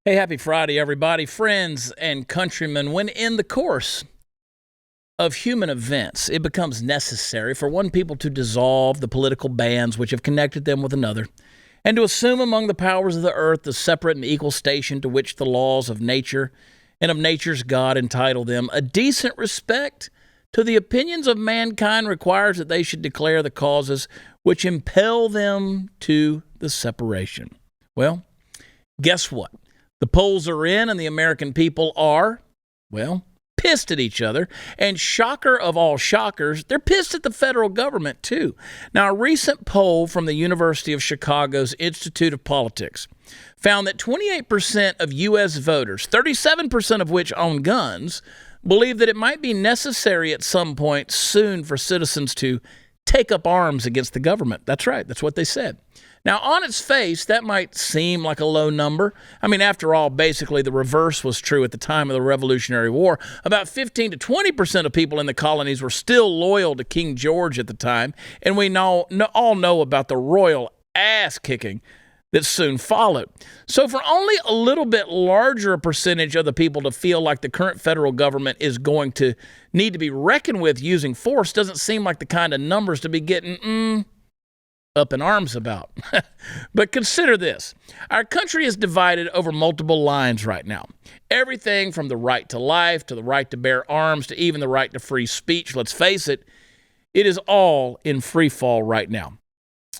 Hey, happy Friday, everybody, friends and countrymen. When in the course of human events, it becomes necessary for one people to dissolve the political bands which have connected them with another, and to assume among the powers of the earth the separate and equal station to which the laws of nature and of nature's God entitle them, a decent respect to the opinions of mankind requires that they should declare the causes which impel them to the separation. Well, guess what? The polls are in, and the American people are, well, pissed at each other. And shocker of all shockers, they're pissed at the federal government, too. Now, a recent poll from the University of Chicago's Institute of Politics found that 28% of U.S. voters, 37% of which own guns, believe that it might be necessary at some point soon for citizens to take up arms against the government. That's right. That's what they said. Now, on its face, that might seem like a low number. I mean, after all, basically the reverse was true at the time of the Revolutionary War. About 15 to 20% of people in the colonies were still loyal to King George at the time, and we all know about the royal ass-kicking that soon followed. So for only a little bit larger percentage of the people to feel like the current federal government is going to need to be reckoned with using force doesn't seem like the kind of numbers to be getting up in arms about. But consider this. Our country is divided over multiple lines right now. Everything from the right to life to the right to bear arms to even the right to free speech. Let's face it, it is all in free fall right now.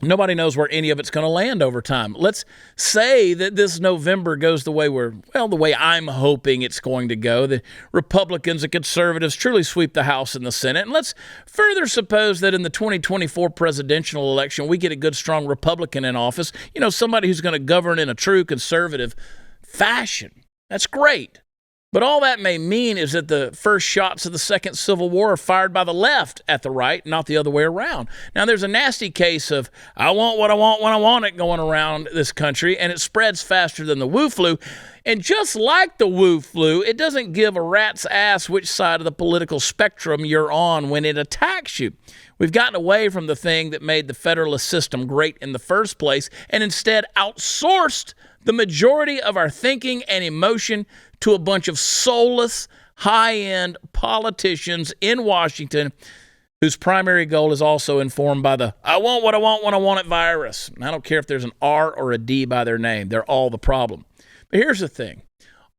Nobody knows where any of it's going to land over time. Let's say that this November goes the way the way I'm hoping it's going to go. The Republicans and conservatives truly sweep the House and the Senate. And let's further suppose that in the 2024 presidential election, we get a good, strong Republican in office. You know, somebody who's going to govern in a true conservative fashion. That's great. But all that may mean is that the first shots of the Second Civil War are fired by the left at the right, not the other way around. Now, there's a nasty case of I want what I want when I want it going around this country, and it spreads faster than the Wu flu. And just like the Wu flu, it doesn't give a rat's ass which side of the political spectrum you're on when it attacks you. We've gotten away from the thing that made the federalist system great in the first place and instead outsourced the majority of our thinking and emotion to a bunch of soulless, high-end politicians in Washington whose primary goal is also informed by the I want what I want when I want it virus. I don't care if there's an R or a D by their name. They're all the problem. But here's the thing.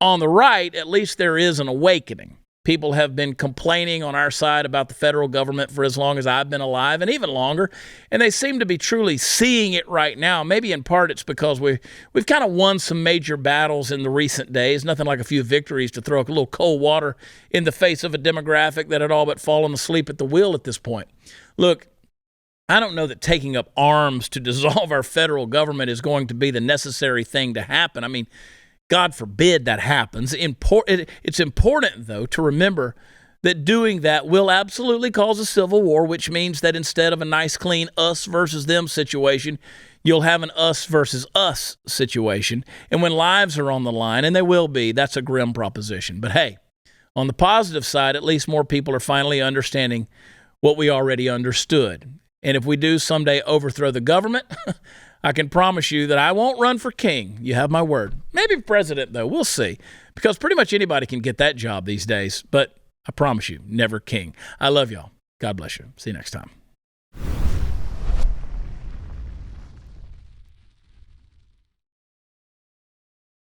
On the right, at least there is an awakening. People have been complaining on our side about the federal government for as long as I've been alive and even longer, and they seem to be truly seeing it right now. Maybe in part it's because we've kind of won some major battles in the recent days, nothing like a few victories to throw a little cold water in the face of a demographic that had all but fallen asleep at the wheel at this point. Look, I don't know that taking up arms to dissolve our federal government is going to be the necessary thing to happen. I mean, God forbid that happens. It's important, though, to remember that doing that will absolutely cause a civil war, which means that instead of a nice, clean us versus them situation, you'll have an us versus us situation. And when lives are on the line, and they will be, that's a grim proposition. But hey, on the positive side, at least more people are finally understanding what we already understood. And if we do someday overthrow the government, I can promise you that I won't run for king. You have my word. Maybe president, though. We'll see. Because pretty much anybody can get that job these days. But I promise you, never king. I love y'all. God bless you. See you next time.